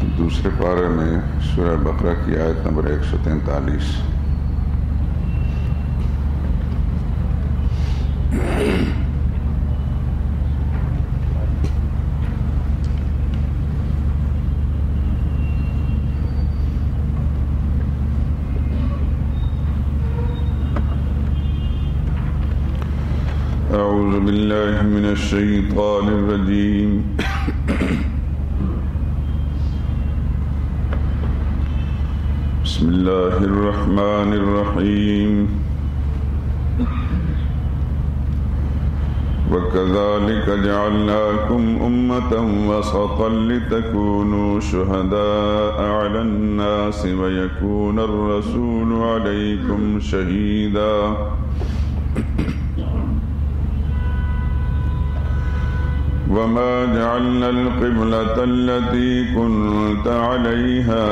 دوسرے پارے میں سورہ بقرہ کی آیت نمبر 143۔ اعوذ باللہ من الشیطان الرجیم بسم اللہ الرحمن الرحیم وَكَذَلِكَ جَعَلْنَاكُمْ أُمَّةً وَسَطًا لِتَكُونُوا شُهَدَاءَ عَلَى النَّاسِ وَيَكُونَ الرَّسُولُ عَلَيْكُمْ شَهِيدًا وَمَا جَعَلْنَا الْقِبْلَةَ الَّتِي كُنْتَ عَلَيْهَا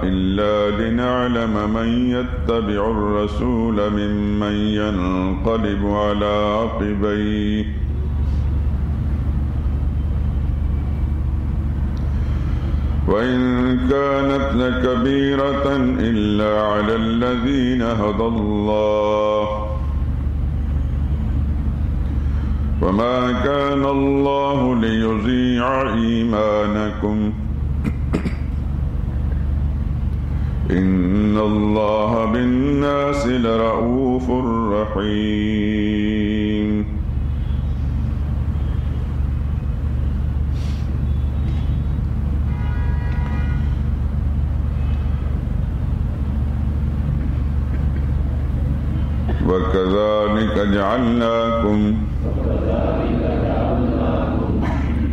إِلَّا لِنَعْلَمَ مَنْ يَتَّبِعُ الرَّسُولَ مِمَّنْ يَنْقَلِبُ عَلَى عَقِبَيْهِ وَإِنْ كَانَتْ لَكَبِيرَةً إِلَّا عَلَى الَّذِينَ هَدَى اللَّهُ وَمَا كَانَ اللَّهُ لِيُضِيعَ إِيمَانَكُمْ إِنَّ اللَّهَ بِالنَّاسِ لَرَءُوفٌ رَحِيمٌ وَكَذَلِكَ جَعَلْنَاكُمْ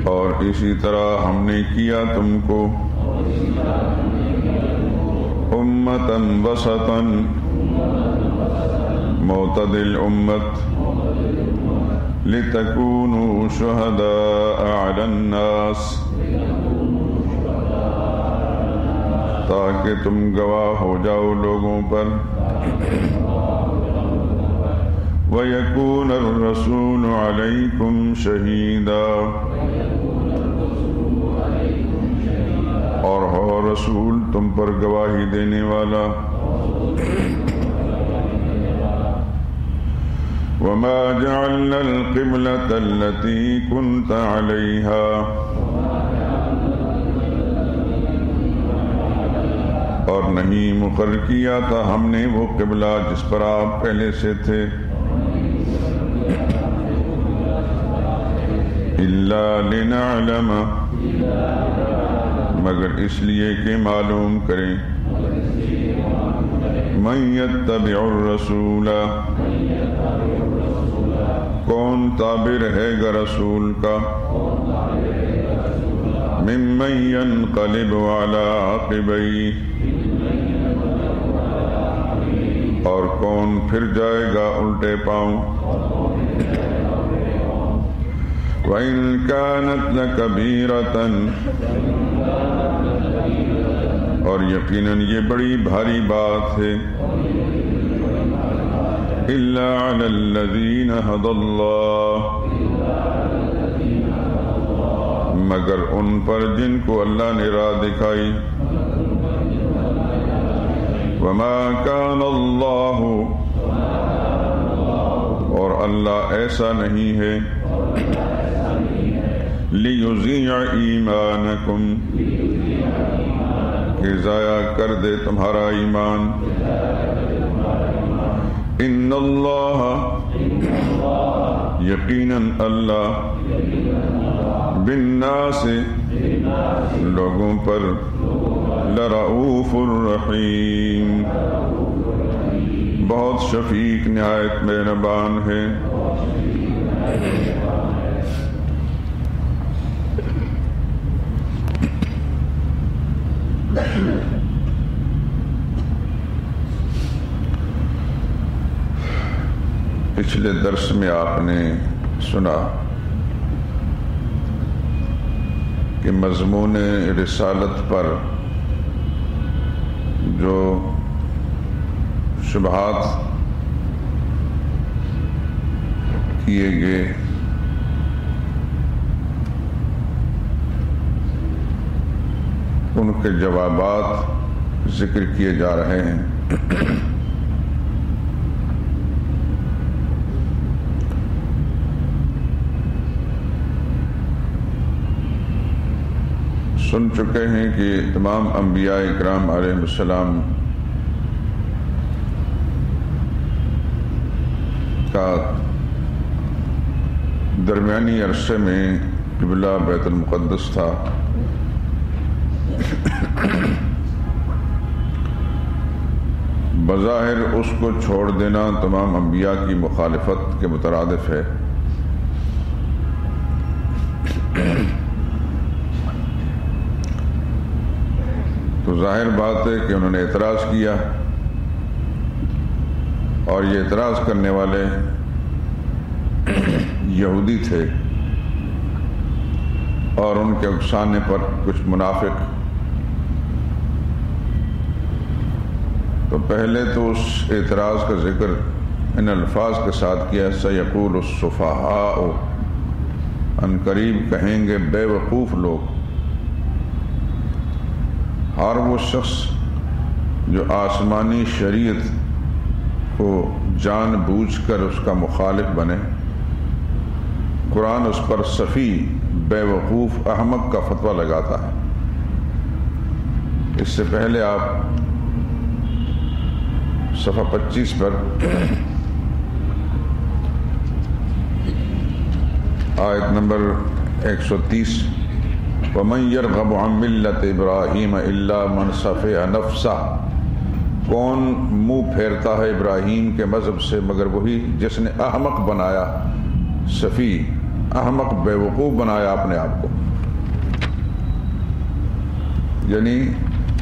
اور اسی طرح ہم نے کیا تم کو امتاً وسطاً معتدل امت لتکونوا شہداء علی الناس تاکہ تم گواہ ہو جاؤ لوگوں پر وَيَكُونَ الرَّسُولُ عَلَيْكُمْ شَهِيدًا اور ہو رسول تم پر گواہی دینے والا وَمَا جَعَلْنَا الْقِبْلَةَ الَّتِي كُنْتَ عَلَيْهَا اور نہیں مقرر کیا تھا ہم نے وہ قبلہ جس پر آپ پہلے سے تھے إِلَّا لِنَعْلَمَ مگر اس لیے کہ معلوم کریں مَن يَتَّبِعُ الرَّسُولَ کون تابع رہے گا رسول کا مِمَّن يَنْقَلِبُ عَلَىٰ عَقِبَيْهِ اور کون پھر جائے گا الٹے پاؤں وَإِنْ كَانَتْ لَكَبِيرَةً اور یقیناً یہ بڑی بھاری بات ہے إِلَّا عَلَى الَّذِينَ هَدَى اللَّهُ مگر ان پر جن کو اللہ نے راہ دکھائی وَمَا كَانَ اللَّهُ اور اللہ ایسا نہیں ہے لِيُضِيعَ إِيمَانَكُمْ کہ ضائع کر دے تمہارا ایمان ان اللہ یقیناً اللہ بالناس لوگوں پر لرؤوف الرحیم بہت شفیق نہایت مہربان ہے پچھلے درس میں آپ نے سنا کہ مضمون رسالت پر جو شبہات کیے گئے ان کے جوابات ذکر کیے جا رہے ہیں۔ سن چکے ہیں کہ تمام انبیاء اکرام علیہ السلام کا درمیانی عرصے میں قبلہ بیت المقدس تھا۔ بظاہر اس کو چھوڑ دینا تمام انبیاء کی مخالفت کے مترادف ہے، تو ظاہر بات ہے کہ انہوں نے اعتراض کیا، اور یہ اعتراض کرنے والے یہودی تھے، اور ان کے اکسانے پر کچھ منافق۔ تو پہلے تو اس اعتراض کا ذکر ان الفاظ کے ساتھ کیا، سَيَقُولُ السُّفَهَاءُ، ان قریب کہیں گے بے وقوف لوگ، ہر وہ شخص جو آسمانی شریعت کو جان بوجھ کر اس کا مخالف بنے، قرآن اس پر سفی، بے وقوف، احمق کا فتویٰ لگاتا ہے۔ اس سے پہلے آپ صفحہ 25 پر آیت نمبر 130، وَمَنْ يَرْغَبُ عَنْ مِلَّةِ إِبْرَاهِيمَ إِلَّا مَنْ سَفِهَ نَفْسَهُ، کون منہ پھیرتا ہے ابراہیم کے مذہب سے مگر وہی جس نے احمق بنایا، سفی، احمق، بے وقوف بنایا اپنے آپ کو، یعنی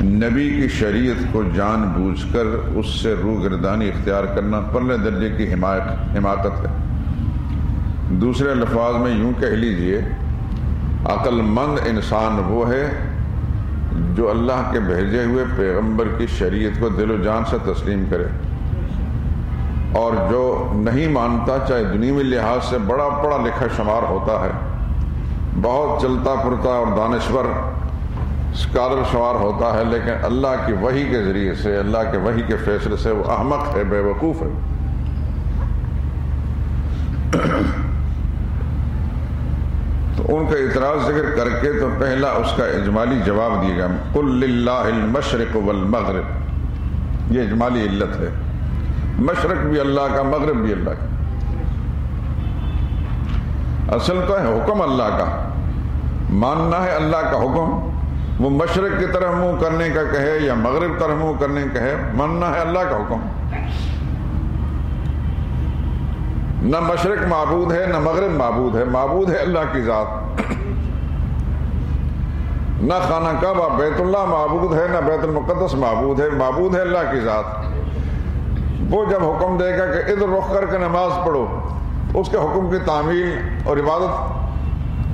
نبی کی شریعت کو جان بوجھ کر اس سے روگردانی اختیار کرنا پرلے درجے کی حماقت ہے۔ دوسرے الفاظ میں یوں کہہ لیجئے، عقل مند انسان وہ ہے جو اللہ کے بھیجے ہوئے پیغمبر کی شریعت کو دل و جان سے تسلیم کرے، اور جو نہیں مانتا، چاہے دنیوی لحاظ سے بڑا پڑھا لکھا شمار ہوتا ہے، بہت چلتا پھرتا اور دانشور اسکالر شمار ہوتا ہے، لیکن اللہ کی وحی کے ذریعے سے، اللہ کے وحی کے فیصلے سے وہ احمق ہے، بے وقوف ہے۔ تو ان کا اعتراض ذکر کر کے تو پہلا اس کا اجمالی جواب دیا گیا، قُلْ لِلَّهِ الْمَشْرِقُ وَالْمَغْرِبُ، یہ اجمالی علت ہے، مشرق بھی اللہ کا، مغرب بھی اللہ کا۔ اصل تو ہے حکم اللہ کا، ماننا ہے اللہ کا حکم، وہ مشرق کی طرف منہ کرنے کا کہے یا مغرب طرف منہ کرنے کا کہے، ماننا ہے اللہ کا حکم۔ نہ مشرق معبود ہے نہ مغرب معبود ہے، معبود ہے اللہ کی ذات۔ نہ خانہ کعبہ بیت اللہ معبود ہے نہ بیت المقدس معبود ہے، معبود ہے اللہ کی ذات۔ وہ جب حکم دے گا کہ ادھر رخ کر کے نماز پڑھو، اس کے حکم کی تعمیل اور عبادت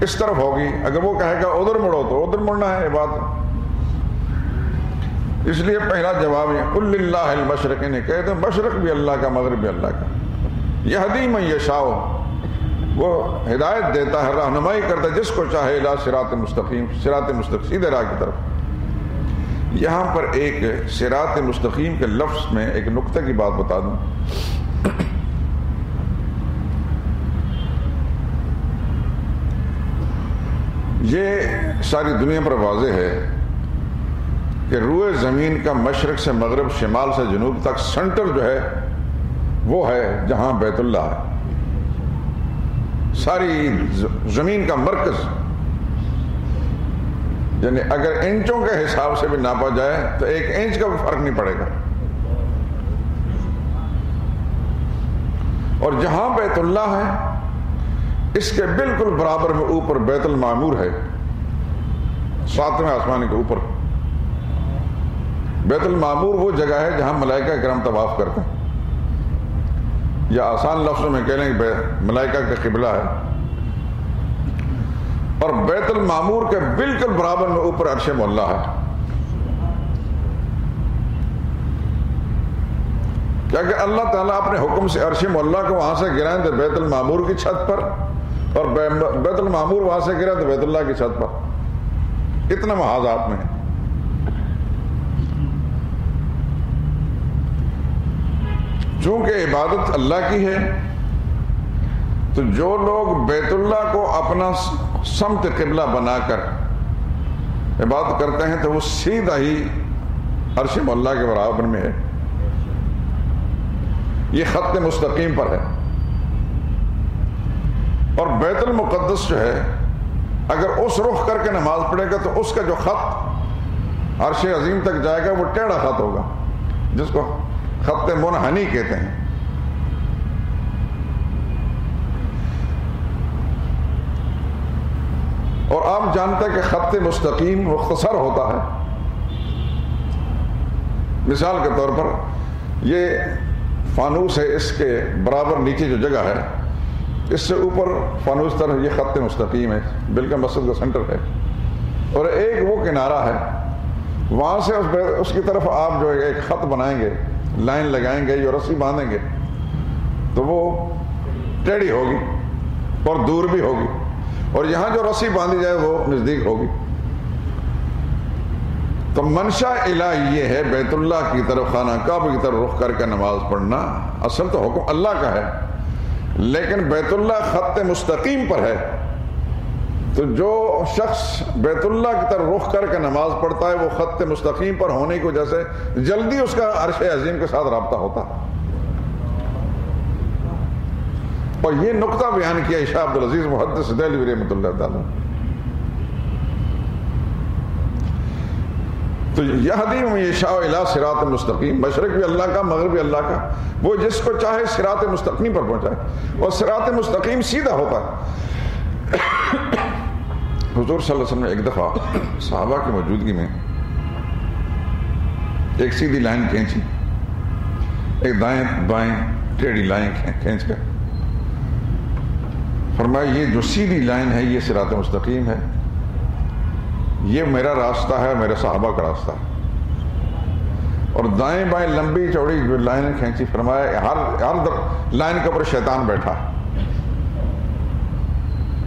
اس طرف ہوگی، اگر وہ کہے گا ادھر مڑو تو ادھر مڑنا ہے عبادت۔ اس لیے پہلا جواب یہ قُلْ لِلَّهِ الْمَشْرِقِ، نے کہتے ہیں مشرق بھی اللہ کا، مغرب بھی اللہ کا۔ یہدی من یشاء، وہ ہدایت دیتا ہے، رہنمائی کرتا ہے جس کو چاہے، الی صراط مستقیم، صراط مستقیم، سیدھے راہ کی طرف۔ یہاں پر ایک صراط مستقیم کے لفظ میں ایک نقطہ کی بات بتا دوں۔ یہ ساری دنیا پر واضح ہے کہ روئے زمین کا مشرق سے مغرب، شمال سے جنوب تک سنٹر جو ہے وہ ہے جہاں بیت اللہ ہے، ساری زمین کا مرکز، یعنی اگر انچوں کے حساب سے بھی ناپا جائے تو 1 انچ کا بھی فرق نہیں پڑے گا۔ اور جہاں بیت اللہ ہے اس کے بالکل برابر میں اوپر بیت المعمور ہے، 7ویں آسمان کے اوپر۔ بیت المعمور وہ جگہ ہے جہاں ملائکہ کرام طواف کرتے ہیں، یا آسان لفظوں میں کہہ لیں کہ ملائکہ کا قبلہ ہے، اور بیت المعمور کے بالکل برابر میں اوپر عرش معلیٰ ہے۔ کیا کہ اللہ تعالیٰ اپنے حکم سے عرش معلیٰ کو وہاں سے گرائیں تو بیت المعمور کی چھت پر، اور بیت المعمور وہاں سے گرائیں تو بیت اللہ کی چھت پر۔ اتنا محاذ آپ میں ہے۔ چونکہ عبادت اللہ کی ہے تو جو لوگ بیت اللہ کو اپنا سمت قبلہ بنا کر عبادت کرتے ہیں تو وہ سیدھا ہی عرش مولا کے برابر میں ہے، یہ خط مستقیم پر ہے۔ اور بیت المقدس جو ہے اگر اس رخ کر کے نماز پڑھے گا تو اس کا جو خط عرش عظیم تک جائے گا وہ ٹیڑھا خط ہوگا، جس کو خط منحنی کہتے ہیں۔ اور آپ جانتے ہیں کہ خط مستقیم مختصر ہوتا ہے۔ مثال کے طور پر یہ فانوس ہے، اس کے برابر نیچے جو جگہ ہے اس سے اوپر فانوس طرح یہ خط مستقیم ہے، بالکل مسجد کا سینٹر ہے، اور ایک وہ کنارہ ہے، وہاں سے اس کی طرف آپ جو ایک خط بنائیں گے، لائن لگائیں گے، جو رسی باندھیں گے تو وہ ٹیڑھی ہوگی اور دور بھی ہوگی، اور یہاں جو رسی باندھی جائے وہ نزدیک ہوگی۔ تو منشا الہی یہ ہے بیت اللہ کی طرف، خانہ کعبہ کی طرف رخ کر کے نماز پڑھنا۔ اصل تو حکم اللہ کا ہے، لیکن بیت اللہ خط مستقیم پر ہے، تو جو شخص بیت اللہ کی طرف رخ کر کے نماز پڑھتا ہے وہ خط مستقیم پر ہونے کی وجہ سے جلدی اس کا عرش عظیم کے ساتھ رابطہ ہوتا ہے۔ اور یہ نقطہ بیان کیا شاہ عبدالعزیز محدث دہلوی رحمۃ اللہ تعالی۔ تو یہدی من یشاء الی صراط مستقیم، مشرق بھی اللہ کا، مغرب بھی اللہ کا، وہ جس کو چاہے صراط مستقیم پر پہنچائے، اور صراط مستقیم سیدھا ہوتا ہے۔ حضور صلی اللہ علیہ وسلم نے ایک دفعہ صحابہ کی موجودگی میں ایک سیدھی لائن کھینچی، ایک دائیں بائیں ٹیڑھی لائن کھینچ کر فرمایا یہ جو سیدھی لائن ہے یہ صراط مستقیم ہے، یہ میرا راستہ ہے، میرے صحابہ کا راستہ ہے۔ اور دائیں بائیں لمبی چوڑی جو لائن کھینچی، فرمایا ہر لائن کے اوپر شیطان بیٹھا،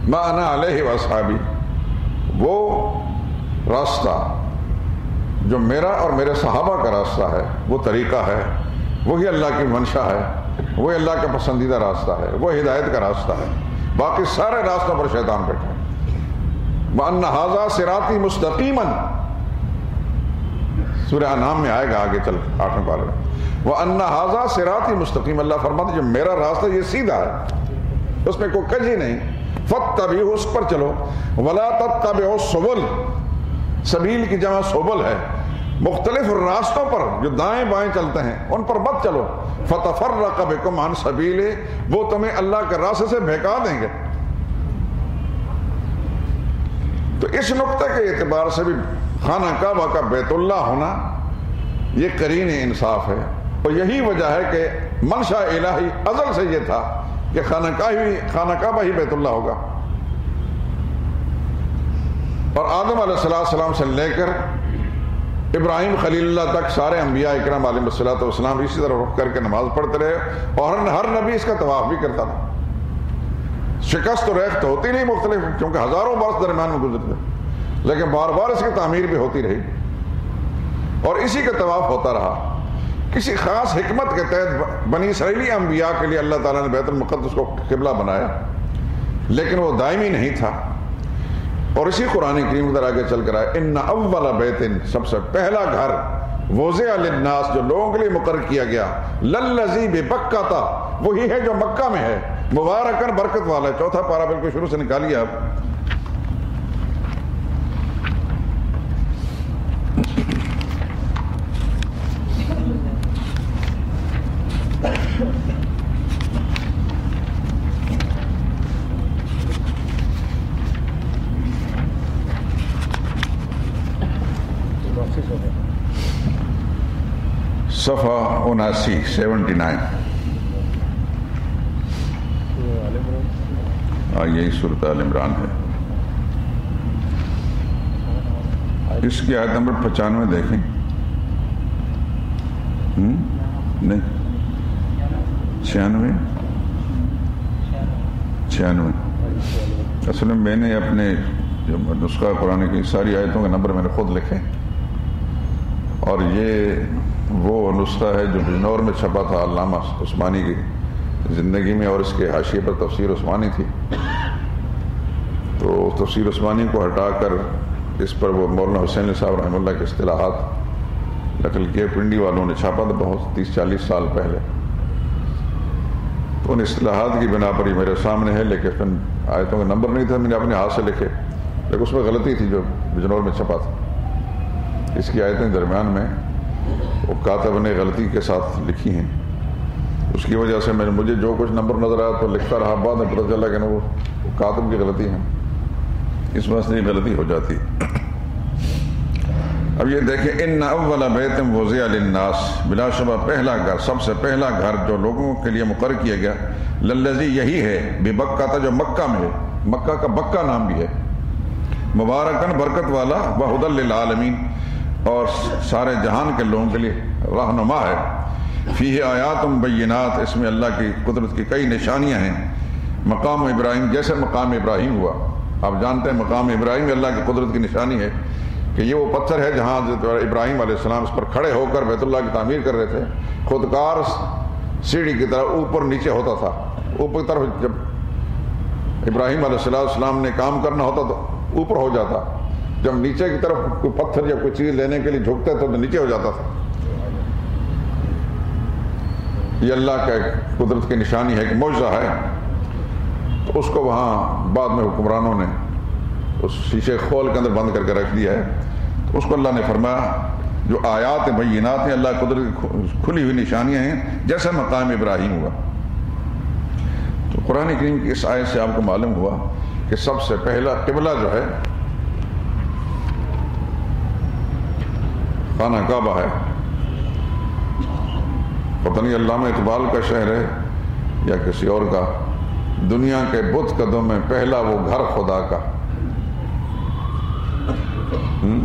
ما انا علیہ واصحابی، وہ راستہ جو میرا اور میرے صحابہ کا راستہ ہے، وہ طریقہ ہے، وہی اللہ کی منشا ہے، وہی اللہ کا پسندیدہ راستہ ہے، وہ ہدایت کا راستہ ہے، باقی سارے راستوں پر شیطان بیٹھا ہے۔ وَأَنَّ هَذَا صِرَاطِي مُسْتَقِيمًا، سورہ انعام میں آئے گا آگے چل 8ویں پارے میں، وَأَنَّ هَذَا صِرَاطِي مُسْتَقِيمًا، اللہ فرماتا ہے جو میرا راستہ یہ سیدھا ہے، اس میں کوئی کجی نہیں، فَاتَّبِعُوهُ، اس پر چلو، وَلَا تَتَّبِعُوا السُّبُلَ، سبیل کی جمع سبل ہے، مختلف راستوں پر جو دائیں بائیں چلتے ہیں ان پر مت چلو، فَتَفَرَّقَ بِكُمْ عَنْ سَبِيلِهِ، وہ تمہیں اللہ کے راستے سے بہکا دیں گے۔ تو اس نقطہ کے اعتبار سے بھی خانہ کعبہ کا بیت اللہ ہونا یہ قرین انصاف ہے، اور یہی وجہ ہے کہ منشا الہی ازل سے یہ تھا کہ خانہ کعبہ ہی بیت اللہ ہوگا۔ اور آدم علیہ السلام سے لے کر ابراہیم خلیل اللہ تک سارے انبیاء اکرام علیہ السلام اسی طرح رخ کر کے نماز پڑھتے رہے، اور ہر نبی اس کا طواف بھی کرتا تھا۔ شکست و ریخت ہوتی نہیں مختلف، کیونکہ ہزاروں برس درمیان میں گزرتے، لیکن بار بار اس کی تعمیر بھی ہوتی رہی، اور اسی کا طواف ہوتا رہا۔ کسی خاص حکمت کے تحت بنی اسرائیلی انبیاء کے لیے اللہ تعالیٰ نے بیت المقدس کو قبلہ بنایا، لیکن وہ دائمی نہیں تھا۔ اور اسی قرآن کریم ادھر آگے چل کر آئے، ان اول بیت، سب سے پہلا گھر، وضع للناس، جو لوگوں کے لیے مقرر کیا گیا، للذی ببکہ، وہی ہے جو مکہ میں ہے، مبارکن، برکت والا ہے۔ چوتھا پارہ بالکل شروع سے نکالیے آپ۔ صفحہ 79 یہی سورۃ آل عمران ہے، اس کی آیت نمبر 95 دیکھیں، نہیں 96 اصل میں نے اپنے جو نسخہ قرآن کی ساری آیتوں کے نمبر میں نے خود لکھے، اور یہ وہ نسخہ ہے جو بجنور میں چھپا تھا علامہ عثمانی کی زندگی میں، اور اس کے حاشیے پر تفسیر عثمانی تھی. تو تفسیر عثمانی کو ہٹا کر اس پر وہ مولانا حسین علی صاحب رحمہ اللہ کے اصطلاحات نقل کیے. پنڈی والوں نے چھاپا تھا بہت 30-40 سال پہلے. تو ان اصطلاحات کی بنا پر ہی میرے سامنے ہے، لیکن آیتوں کا نمبر نہیں تھا، میں نے اپنے ہاتھ سے لکھے، لیکن اس میں غلطی تھی جو بجنور میں چھپا تھا. اس کی آیتیں درمیان میں وہ کاتب نے غلطی کے ساتھ لکھی ہیں. اس کی وجہ سے مجھے جو کچھ نمبر نظر آیا تو لکھتا رہا، بعد میں پتہ چلا کہ وہ کاتب کی غلطی ہے، اس وجہ سے غلطی ہو جاتی. اب یہ دیکھیں، ان اول بیت وضع للناس، بلا شبہ پہلا گھر، سب سے پہلا گھر جو لوگوں کے لیے مقرر کیا گیا، للذی یہی ہے، ببکہ تھا جو مکہ میں ہے، مکہ کا بکہ نام بھی ہے، مبارکن برکت والا، وہدی للعالمین، اور سارے جہان کے لوگوں کے لیے رہنما ہے. فیہ آیات بینات، اس میں اللہ کی قدرت کی کئی نشانیاں ہیں. مقام ابراہیم، جیسے مقام ابراہیم ہوا، آپ جانتے ہیں مقام ابراہیم اللہ کی قدرت کی نشانی ہے کہ یہ وہ پتھر ہے جہاں ابراہیم علیہ السلام اس پر کھڑے ہو کر بیت اللہ کی تعمیر کر رہے تھے. خودکار سیڑھی کی طرح اوپر نیچے ہوتا تھا. اوپر کی طرف جب ابراہیم علیہ السلام نے کام کرنا ہوتا تو اوپر ہو جاتا، جب نیچے کی طرف کوئی پتھر یا کوئی چیز لینے کے لیے جھکتے تھے تو نیچے ہو جاتا تھا. یہ اللہ کا قدرت کی نشانی ہے کہ معجزہ ہے. تو اس کو وہاں بعد میں حکمرانوں نے اس شیشے خول کے اندر بند کر کے رکھ دیا ہے. تو اس کو اللہ نے فرمایا جو آیات بینات ہیں، اللہ قدرت کی کھلی ہوئی نشانیاں ہیں، جیسے مقام ابراہیم ہوا. تو قرآن کریم کی اس آیت سے آپ کو معلوم ہوا کہ سب سے پہلا قبلہ جو ہے خانہ کعبہ ہے. پتہ نہیں علامہ اقبال کا شعر ہے یا کسی اور کا، دنیا کے بت قدوں میں پہلا وہ گھر خدا کا،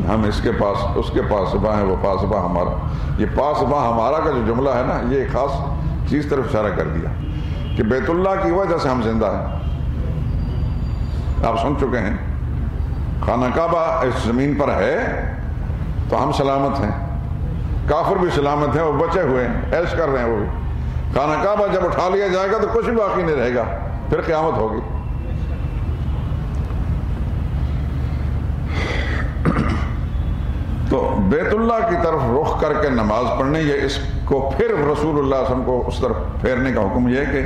ہم اس کے پاس اس کے پاسباں ہیں، وہ پاسباں ہمارا. یہ پاسباں ہمارا کا جو جملہ ہے نا، یہ ایک خاص چیز طرف اشارہ کر دیا کہ بیت اللہ کی وجہ سے ہم زندہ ہیں. آپ سن چکے ہیں خانہ کعبہ اس زمین پر ہے تو ہم سلامت ہیں، کافر بھی سلامت ہیں، وہ بچے ہوئے ہیں، عیش کر رہے ہیں. وہ بھی خانہ کعبہ جب اٹھا لیا جائے گا تو کچھ بھی باقی نہیں رہے گا، پھر قیامت ہوگی. تو بیت اللہ کی طرف رخ کر کے نماز پڑھنے، یہ اس کو پھر رسول اللہ صلی اللہ علیہ وسلم کو اس طرف پھیرنے کا حکم یہ ہے کہ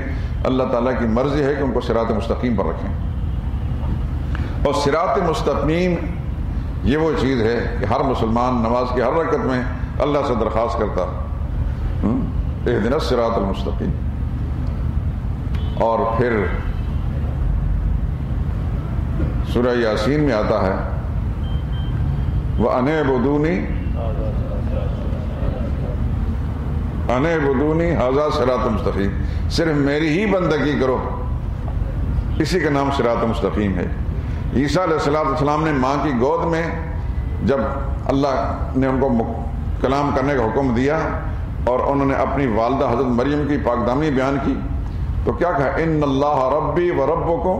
اللہ تعالیٰ کی مرضی ہے کہ ان کو صراط مستقیم پر رکھیں. اور صراط مستقیم یہ وہ چیز ہے کہ ہر مسلمان نماز کی ہر رکعت میں اللہ سے درخواست کرتا اہدنا الصراط المستقیم. اور پھر سورہ یاسین میں آتا ہے وَأَنِعْبُدُونِي هَذَا صِرَاطٌ مُسْتَقِيمٌ، صرف میری ہی بندگی کرو، اسی کا نام صراط مستقیم ہے. عیسیٰ علیہ السلام نے ماں کی گود میں جب اللہ نے ان کو کلام کرنے کا حکم دیا اور انہوں نے اپنی والدہ حضرت مریم کی پاک دامنی بیان کی تو کیا کہا؟ ان اللہ ربی و ربکم،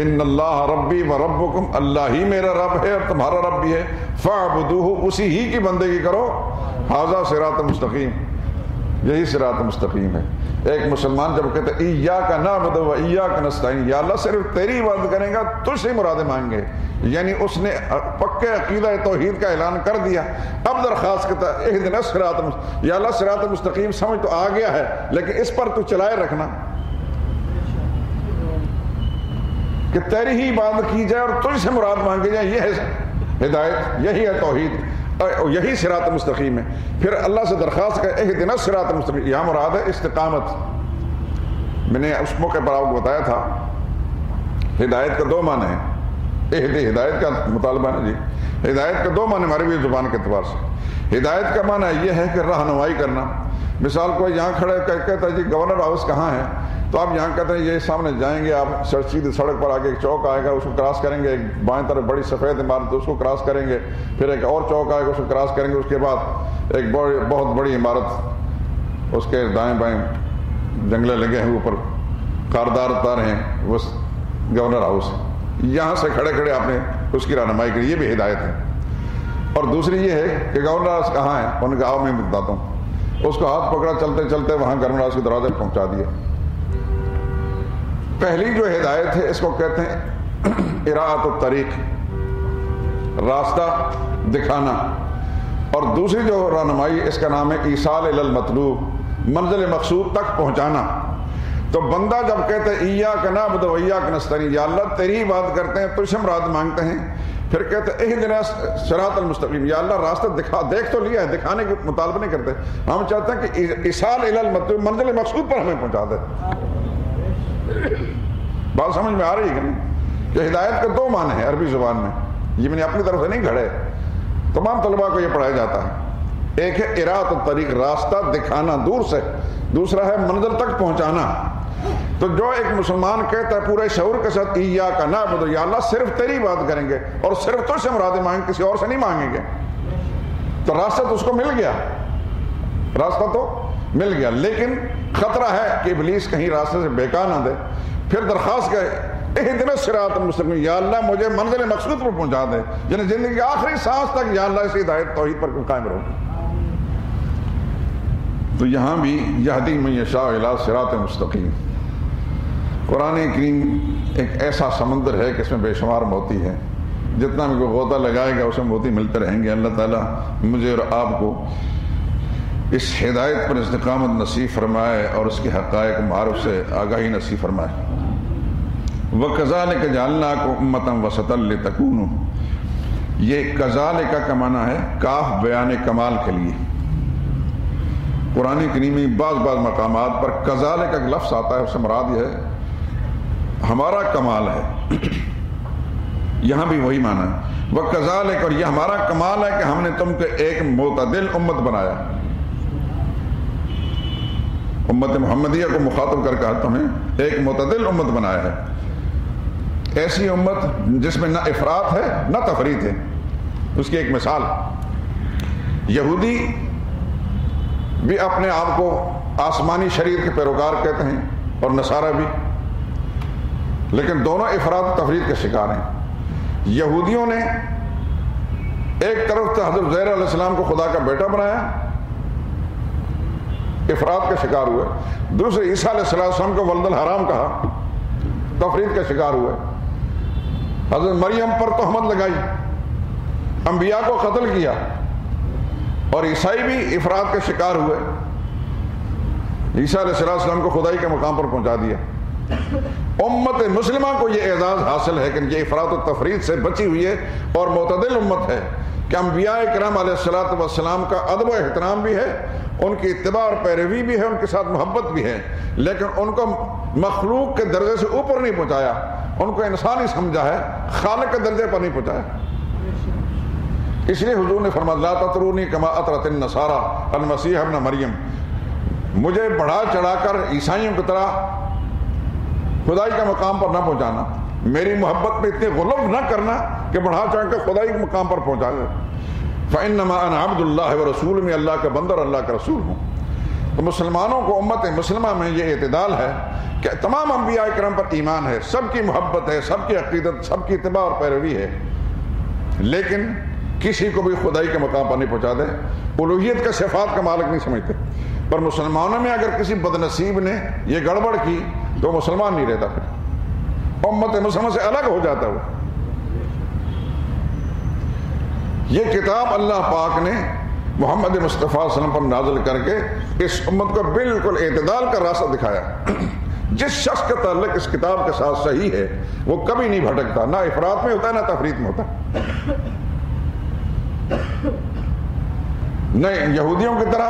ان اللہ ربی و ربکم، اللہ ہی میرا رب ہے اور تمہارا رب بھی ہے، فاعبدوہ، اسی ہی کی بندگی کرو، ھذا صراط مستقیم، یہی صراط مستقیم ہے. ایک مسلمان جب کہتے ہیں ایاک نعبد و ایاک نستعین، یا اللہ صرف تیری عبادت کریں گا، تجھ سے مرادیں مانگیں گے، یعنی اس نے پکے عقیدہ توحید کا اعلان کر دیا. اب درخواست کرتا ہے اہدنا الصراط المستقیم، یا اللہ صراط مستقیم سمجھ تو آ گیا ہے لیکن اس پر تو چلائے رکھنا کہ تیری ہی عبادت کی جائے اور تجھ سے مراد مانگی جائے. یہ ہے ہدایت، یہی ہے توحید، یہی صراط مستقیم ہے. پھر اللہ سے درخواست کر اہدنا الصراط المستقیم، یہاں مراد ہے استقامت. میں نے اس موقع پر آپ کو بتایا تھا ہدایت کا دو معنی ہے. ہدایت کا مطالبہ ہے جی، ہدایت کا دو معنی ہماری بھی زبان کے اعتبار سے. ہدایت کا معنی یہ ہے کہ رہنمائی کرنا. مثال کوئی یہاں کھڑے کہتا ہے جی گورنر ہاؤس کہاں ہے، تو آپ یہاں کہتے ہیں یہ سامنے جائیں گے آپ، سیدھی سڑک پر آگے ایک چوک آئے گا، اس کو کراس کریں گے، ایک بائیں طرف بڑی سفید عمارت اس کو کراس کریں گے، پھر ایک اور چوک آئے گا اس کو کراس کریں گے، اس کے بعد ایک بہت بڑی عمارت، اس کے دائیں بائیں جنگلے لگے ہیں، اوپر خاردار تار ہیں، وہ گورنر ہاؤس. یہاں سے کھڑے کھڑے آپ نے اس کی رہنمائی کی، یہ بھی ہدایت ہے. اور دوسری یہ ہے کہ گورنر ہاؤس کہاں ہے؟ انہوں نے کہا آؤ میں بتاتا ہوں. اس کو ہاتھ پکڑا، چلتے چلتے وہاں گورنر ہاؤس کے دروازے پہنچا دیا. پہلی جو ہدایت ہے اس کو کہتے ہیں اراءۃ الطریق، راستہ دکھانا، اور دوسری جو رہنمائی اس کا نام ہے ایصال الی المطلوب، منزل مقصود تک پہنچانا. تو بندہ جب کہتے ہیں ایاک نعبد و ایاک نستعین، یا اللہ تیری بات کرتے ہیں، تجھ سے مراد مانگتے ہیں، پھر کہتے ہیں اہدنا صراط المستقیم، یا اللہ راستہ دکھا. دیکھ تو لیا ہے، دکھانے کے مطالبہ نہیں کرتے. ہم چاہتے ہیں کہ ایصال الی المطلوب، منزل مقصود پر ہمیں پہنچا دے. بات سمجھ میں آ رہی ہے کہ نہیں؟ کہ ہدایت کے دو معنی ہیں عربی زبان میں، یہ میں نے اپنی طرف سے نہیں گھڑے، تمام طلباء کو یہ پڑھایا جاتا ہے. ایک ہے اراءۃ الطریق، راستہ دکھانا دور سے، دوسرا ہے منزل تک پہنچانا. تو جو ایک مسلمان کہتا ہے پورے شعور کے ساتھ ایاک نعبد، یا اللہ صرف تیری بات کریں گے اور صرف تو سے مراد مانگیں، کسی اور سے نہیں مانگیں گے، تو راستہ تو اس کو مل گیا، راستہ تو مل گیا. لیکن خطرہ ہے کہ ابلیس کہیں راستے سے بہکا نہ دے. پھر درخواست کرے اہدنا الصراط المستقیم، یا اللہ مجھے منزل مقصود پر پہنچا دے، یعنی زندگی کی آخری سانس تک یا اللہ اس ہدایت توحید پر قائم رہو. تو یہاں بھی یہدی من یشاء الی صراط مستقیم. قرآن کریم ایک ایسا سمندر ہے کہ اس میں بے شمار موتی ہے، جتنا بھی کوئی غوطہ لگائے گا اسے موتی ملتے رہیں گے. اللہ تعالیٰ مجھے اور آپ کو اس ہدایت پر استقامت نصیب فرمائے اور اس کے حقائق معارف سے آگاہی نصیب فرمائے. وَكَذَلِكَ جَعَلْنَاكُمْ أُمَّةً وَسَطًا لِتَكُونُوا، یہ کذالک کا معنی ہے کاف بیان کمال کے لیے. قرآن کریم میں بعض مقامات پر کذالک کا لفظ آتا ہے، اس سے مراد یہ ہے ہمارا کمال ہے. یہاں بھی وہی معنی ہے وَكَذَلِكَ، اور یہ ہمارا کمال ہے کہ ہم نے تم کو ایک معتدل امت بنایا. امت محمدیہ کو مخاطب کر کے تمہیں ایک معتدل امت بنایا ہے. ایسی امت جس میں نہ افراط ہے نہ تفریط ہے. اس کی ایک مثال، یہودی بھی اپنے آپ کو آسمانی شریعت کے پیروکار کہتے ہیں اور نصارہ بھی، لیکن دونوں افراط و تفریط کے شکار ہیں. یہودیوں نے ایک طرف تو حضرت عزیر علیہ السلام کو خدا کا بیٹا بنایا، افراط کے شکار ہوئے. دوسرے عیسیٰ علیہ السلام کو ولد الحرام کہا، تفریط کے شکار ہوئے. حضرت مریم پر تہمت لگائی، انبیاء کو قتل کیا، اور عیسائی بھی افراط کے شکار ہوئے. عیسیٰ علیہ السلام کو خدائی کے مقام پر پہنچا دیا. امت مسلمہ کو یہ اعزاز حاصل ہے کہ یہ افراط و تفریط سے بچی ہوئی ہے اور معتدل امت ہے، کہ انبیاء کرام علیہ السلام کا ادب و احترام بھی ہے، ان کی اتباع اور پیروی بھی ہے، ان کے ساتھ محبت بھی ہے، لیکن ان کو مخلوق کے درجے سے اوپر نہیں پہنچایا، ان کو انسان ہی سمجھا ہے، خالق کے درجے پر نہیں پہنچایا. اس لیے حضور نے فرمایا لا تطرونی کما اطرت النصارى المسیح ابن مریم، مجھے بڑھا چڑھا کر عیسائیوں کی طرح خدائی کے مقام پر نہ پہنچانا، میری محبت میں اتنے غلو نہ کرنا کہ بڑھا چڑھ کر خدائی کے مقام پر پہنچا دے. فإنما أنا عبد اللہ ورسول، میں اللہ کا بندہ اور اللہ کا رسول ہوں. تو مسلمانوں کو امت مسلمہ میں یہ اعتدال ہے کہ تمام انبیاء کرام پر ایمان ہے، سب کی محبت ہے، سب کی عقیدت، سب کی اتباع اور پیروی ہے، لیکن کسی کو بھی خدائی کے مقام پر نہیں پہنچا دے، الوہیت کا صفات کا مالک نہیں سمجھتے. پر مسلمانوں میں اگر کسی بدنصیب نے یہ گڑبڑ کی تو مسلمان نہیں رہتا، پھر امت مسلمہ سے الگ ہو جاتا ہے. یہ کتاب اللہ پاک نے محمد مصطفیٰ صلی اللہ علیہ وسلم پر نازل کر کے اس امت کو بالکل اعتدال کا راستہ دکھایا. جس شخص کا تعلق اس کتاب کے ساتھ صحیح ہے وہ کبھی نہیں بھٹکتا، نہ افراط میں ہوتا ہے نہ تفریط میں ہوتا ہے. نہ یہودیوں کی طرح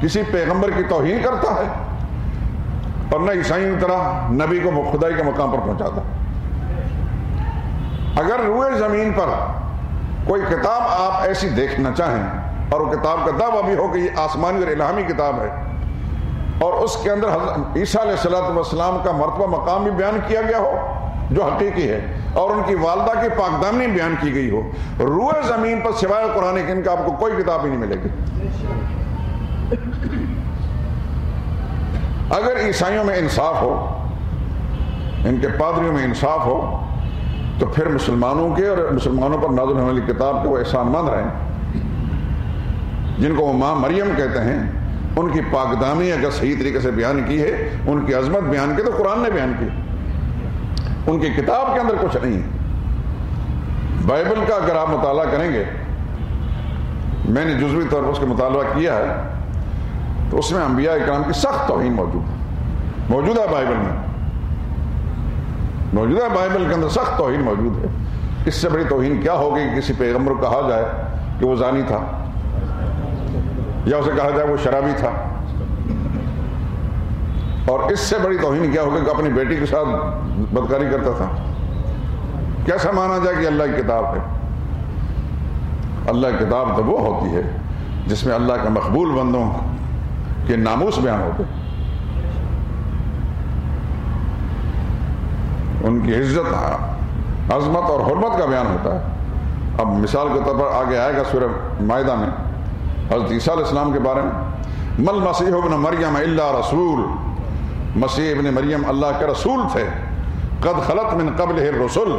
کسی پیغمبر کی توہین کرتا ہے اور نہ عیسائیوں کی طرح نبی کو خدائی کے مقام پر پہنچاتا. اگر روئے زمین پر کوئی کتاب آپ ایسی دیکھنا چاہیں اور وہ کتاب کا دعویٰ بھی ہو کہ یہ آسمانی اور الہامی کتاب ہے اور اس کے اندر حضرت عیسیٰ علیہ السلام کا مرتبہ مقام بھی بیان کیا گیا ہو جو حقیقی ہے اور ان کی والدہ کی پاکدامنی بیان کی گئی ہو، روئے زمین پر سوائے قرآن کریم کا آپ کو کوئی کتاب ہی نہیں ملے گی. اگر عیسائیوں میں انصاف ہو، ان کے پادریوں میں انصاف ہو، تو پھر مسلمانوں کے اور مسلمانوں پر نازل ہونے والی کتاب کے وہ احسان مند رہیں. جن کو وہ ماں مریم کہتے ہیں، ان کی پاکدامی اگر صحیح طریقے سے بیان کی ہے، ان کی عظمت بیان کی تو قرآن نے بیان کی، ان کی کتاب کے اندر کچھ نہیں ہے۔ بائبل کا اگر آپ مطالعہ کریں گے، میں نے جزوی طور پر اس کا مطالعہ کیا ہے، تو اس میں انبیاء اکرام کی سخت توہین موجود ہے، موجودہ بائبل کے اندر سخت توہین موجود ہے۔ اس سے بڑی توہین کیا ہوگی کہ کسی پیغمبر کو کہا جائے کہ وہ زانی تھا، یا اسے کہا جائے وہ شرابی تھا، اور اس سے بڑی توہین کیا ہوگی کہ اپنی بیٹی کے ساتھ بدکاری کرتا تھا۔ کیسا مانا جائے کہ اللہ کی کتاب ہے؟ اللہ کی کتاب تو وہ ہوتی ہے جس میں اللہ کے مقبول بندوں کے ناموس بیان ہوتے، ان کی عزت، عظمت اور حرمت کا بیان ہوتا ہے۔ اب مثال کے طور پر آگے آئے گا سورہ مائدہ میں حضرت عیسیٰ علیہ السلام کے بارے میں، مل مسیح ابن مریم الا رسول، مسیح ابن مریم اللہ کے رسول تھے، قد خلت من قبلہ الرسل،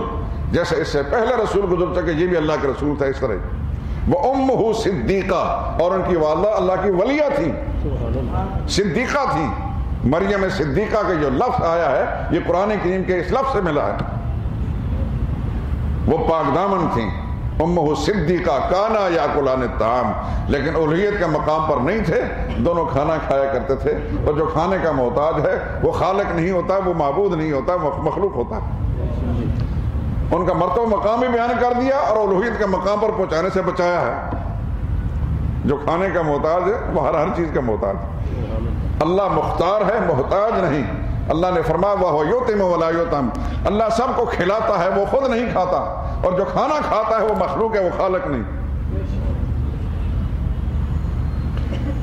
جیسے اس سے پہلے رسول گزر چکے یہ بھی اللہ کے رسول تھے، اس طرح۔ وہ امہ صدیقہ، اور ان کی والدہ اللہ کی ولیہ تھی، صدیقہ تھی۔ مریم صدیقہ کے جو لفظ آیا ہے یہ قرآن کریم کے اس لفظ سے ملا ہے، وہ پاک دامن تھیں۔ امہ صدیقہ کانا یاکلان الطعام، لیکن الوہیت کے مقام پر نہیں تھے، دونوں کھانا کھایا کرتے تھے، اور جو کھانے کا محتاج ہے وہ خالق نہیں ہوتا، وہ معبود نہیں ہوتا، وہ مخلوق ہوتا ہے۔ ان کا مرتبہ مقام بھی بیان کر دیا اور الوہیت کے مقام پر پہنچانے سے بچایا ہے۔ جو کھانے کا محتاج ہے وہ ہر چیز کا محتاج ہے۔ اللہ مختار ہے، محتاج نہیں۔ اللہ نے فرمایا وَهُوَ يُطْعِمُ وَلَا يُطْعَمُ، اللہ سب کو کھلاتا ہے، وہ خود نہیں کھاتا، اور جو کھانا کھاتا ہے وہ مخلوق ہے، وہ خالق نہیں۔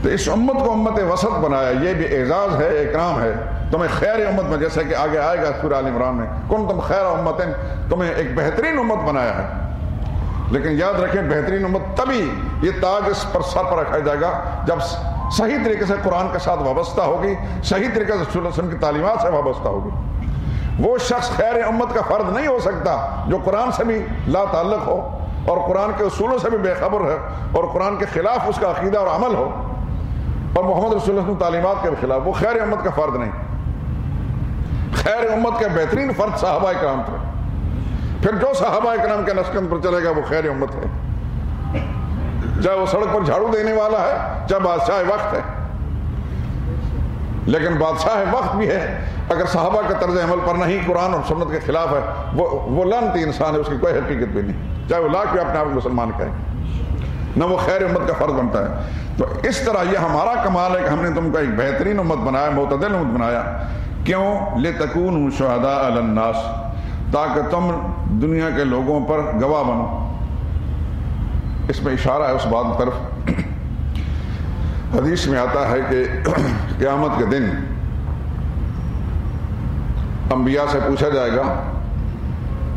تو اس امت کو امت وسط بنایا، یہ بھی اعزاز ہے، اکرام ہے۔ تمہیں خیر امت میں، جیسے کہ آگے آئے گا سورہ آل عمران میں، کنتم خیر امت، تمہیں ایک بہترین امت بنایا ہے۔ لیکن یاد رکھیں بہترین امت تبھی یہ تاج اس پر سر پر رکھا جائے گا جب صحیح طریقے سے قرآن کے ساتھ وابستہ ہوگی، صحیح طریقے سے رسول اللہ صلی اللہ علیہ وسلم کی تعلیمات سے وابستہ ہوگی۔ وہ شخص خیر امت کا فرد نہیں ہو سکتا جو قرآن سے بھی لا تعلق ہو، اور قرآن کے اصولوں سے بھی بے خبر ہے، اور قرآن کے خلاف اس کا عقیدہ اور عمل ہو، اور محمد رسول اللہ صلی اللہ علیہ وسلم تعلیمات کے خلاف، وہ خیر امت کا فرد نہیں۔ خیر امت کے بہترین فرد صحابہ کرام تھے، پھر جو صحابہ کرام کے نشقند پر چلے گا وہ خیر امت ہے، چاہے وہ سڑک پر جھاڑو دینے والا ہے، چاہے بادشاہ وقت ہے۔ لیکن بادشاہ وقت بھی ہے اگر صحابہ کے طرز عمل پر نہیں، قرآن اور سنت کے خلاف ہے، وہ لعنتی انسان ہے، اس کی کوئی حقیقت بھی نہیں، چاہے وہ لاکھ بھی اپنے آپ کو مسلمان کہے، نہ وہ خیر امت کا فرد بنتا ہے۔ تو اس طرح یہ ہمارا کمال ہے کہ ہم نے تم کو ایک بہترین امت بنایا، معتدل امت بنایا۔ کیوں؟ لِتَكُونُوا شُهَدَاءَ عَلَى النَّاسِ، تاکہ تم دنیا کے لوگوں پر گواہ بنو۔ اس میں اشارہ ہے اس بات کی طرف، حدیث میں آتا ہے کہ قیامت کے دن انبیاء سے پوچھا جائے گا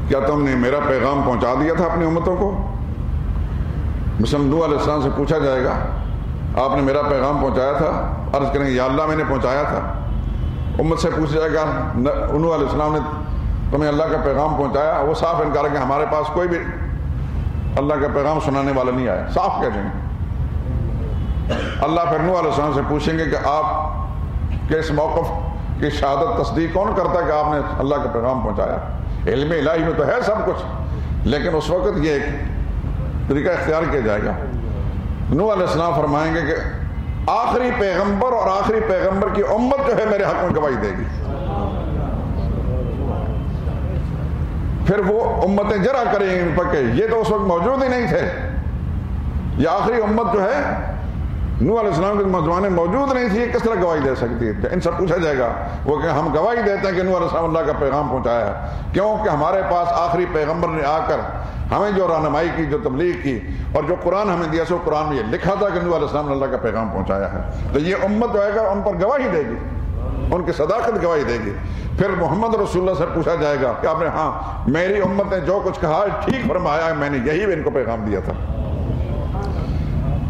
کیا تم نے میرا پیغام پہنچا دیا تھا اپنی امتوں کو؟ مثلا نوح علیہ السلام سے پوچھا جائے گا آپ نے میرا پیغام پہنچایا تھا؟ عرض کریں گے یا اللہ میں نے پہنچایا تھا۔ امت سے پوچھا جائے گا نوح علیہ السلام نے تمہیں اللہ کا پیغام پہنچایا؟ وہ صاف انکار ہے کہ ہمارے پاس کوئی بھی اللہ کا پیغام سنانے والا نہیں آیا، صاف کہہ دیں گے۔ اللہ پھر نوح علیہ السلام سے پوچھیں گے کہ آپ کے اس موقف کی شہادت تصدیق کون کرتا ہے کہ آپ نے اللہ کا پیغام پہنچایا؟ علم الہی میں تو ہے سب کچھ، لیکن اس وقت یہ ایک طریقہ اختیار کیا جائے گا۔ نوح علیہ السلام فرمائیں گے کہ آخری پیغمبر اور آخری پیغمبر کی امت جو ہے میرے حق میں گواہی دے گی۔ پھر وہ امتیں جرا کریں ان پر کہ یہ تو اس وقت موجود ہی نہیں تھے، یہ آخری امت جو ہے نوح علیہ السلام کے زمانے موجود نہیں تھی، یہ کس طرح گواہی دے سکتی ہے؟ ان سے پوچھا جائے گا، وہ کہ ہم گواہی دیتے ہیں کہ نوح علیہ السلام اللہ کا پیغام پہنچایا ہے، کیونکہ ہمارے پاس آخری پیغمبر نے آ کر ہمیں جو رہنمائی کی، جو تبلیغ کی، اور جو قرآن ہمیں دیا سو قرآن میں یہ لکھا تھا کہ نوح علیہ السلام نے اللہ کا پیغام پہنچایا ہے۔ تو یہ امت جو ہے ان پر گواہی دے گی، ان کی صداقت گواہی دے گی۔ پھر محمد رسول اللہ سے پوچھا جائے گا کہ آپ نے ہاں میری امت نے جو کچھ کہا ٹھیک فرمایا ہے، میں نے یہی ان کو پیغام دیا تھا۔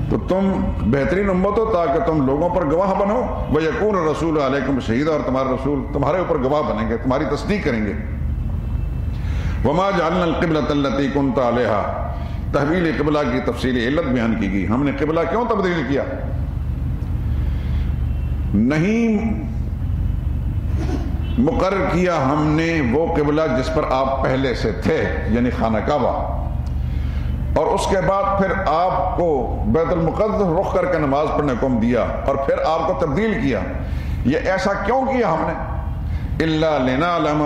تو تم بہترین امت ہو تاکہ تم لوگوں پر گواہ بنو، وَيَكُونَ الرَّسُولُ عَلَيْكُمْ شَهِيدًا، اور تمہارے رسول تمہارے اوپر گواہ بنیں گے، تمہاری تصدیق کریں گے۔ وَمَا جَعَلْنَا الْقِبْلَةَ الَّتِي كُنْتَ عَلَيْهَا، تحویل قبلہ کی تفصیلی علت بیان کی گئی. ہم نے قبلہ کیوں تبدیل کیا؟ نہیں مقرر کیا ہم نے وہ قبلہ جس پر آپ پہلے سے تھے، یعنی خانہ کعبہ، اور اس کے بعد پھر آپ کو بیت المقدس رخ کر کے نماز پڑھنے کو حکم دیا اور پھر آپ کو تبدیل کیا. یہ ایسا کیوں کیا ہم نے؟ الا لنعلم،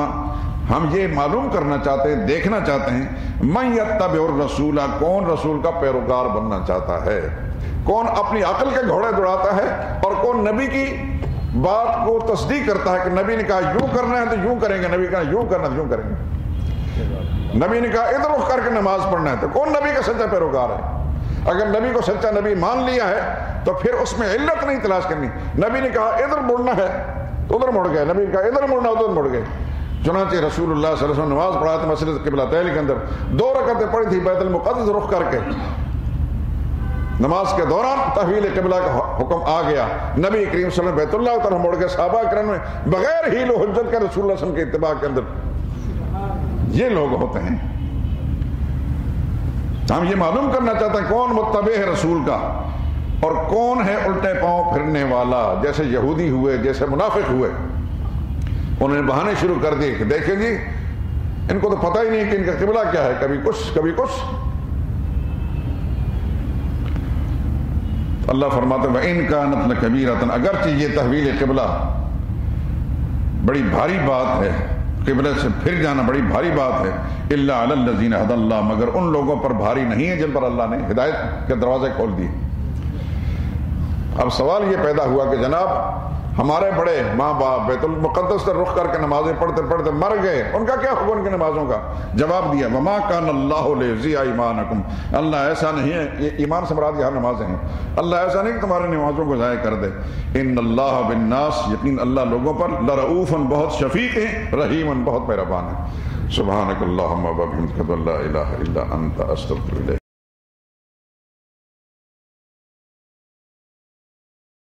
ہم یہ معلوم کرنا چاہتے ہیں، دیکھنا چاہتے ہیں، من یتبع الرسول، کون رسول کا پیروکار بننا چاہتا ہے، کون اپنی عقل کے گھوڑے دوڑاتا ہے اور کون نبی کی بات کو تصدیق کرتا ہے کہ نبی نے کہا یوں کرنا ہے تو یوں کریں گے، نبی نے کہا یوں کرنا ہے تو یوں کریں گے، نبی نے کہا ادھر رخ کر کے نماز پڑھنا ہے، تو کون نبی کا سچا پیروکار ہے؟ اگر نبی کو سچا نبی مان لیا ہے تو پھر اس میں علت نہیں تلاش کرنی. نبی نے کہا ادھر مڑنا ہے تو ادھر مڑ گئے، نبی نے کہا ادھر مڑنا ادھر مڑ گئے. چنانچہ رسول اللہ صلی اللہ علیہ وسلم نماز پڑھا تھا مسجد قبلتین کے اندر، 2 رکعتیں پڑھی تھی بیت المقدس رخ کر کے، نماز کے دوران تحویل قبلہ کا حکم آ گیا. نبی کریم صلی اللہ علیہ وسلم بیت اللہ کی طرف مڑ گئے. صحابہ کرام میں بغیر حیل و حجت کے رسول اللہ صلی اللہ علیہ وسلم کے اتباع کے اندر یہ لوگ ہوتے ہیں. ہم یہ معلوم کرنا چاہتے ہیں کون متبع ہے رسول کا اور کون ہے الٹے پاؤں پھرنے والا. جیسے یہودی ہوئے، جیسے منافق ہوئے، انہوں نے بہانے شروع کر دیے کہ دیکھیں جی ان کو تو پتہ ہی نہیں کہ ان کا قبلہ کیا ہے، کبھی کچھ کبھی کچھ. اللہ فرماتے ہیں وَإِن كَانَتْ لَكَبِيرَةً، اگرچہ یہ تحویل قبلہ بڑی بھاری بات ہے، قبلے سے پھر جانا بڑی بھاری بات ہے، إِلَّا عَلَى الَّذِينَ هَدَى اللَّهُ، مگر ان لوگوں پر بھاری نہیں ہے جن پر اللہ نے ہدایت کے دروازے کھول دیے. اب سوال یہ پیدا ہوا کہ جناب ہمارے بڑے ماں باپ بیت المقدس سے رخ کر کے نمازیں پڑھتے پڑھتے مر گئے، ان کا کیا حکم ان کی نمازوں کا؟ جواب دیا وما کان اللہ لیضیع ایمانکم، اللہ ایسا نہیں ہے، یہ ایمان سے مراد یہاں نمازیں ہیں، اللہ ایسا نہیں کہ تمہاری نمازوں کو ضائع کر دے. ان اللہ بالناس، یقین اللہ لوگوں پر لرؤوف، بہت شفیق ہیں، رحیم، بہت مہربان ہے. سبحانک اللہم و بحمدک لا الہ الا انت استغفرک.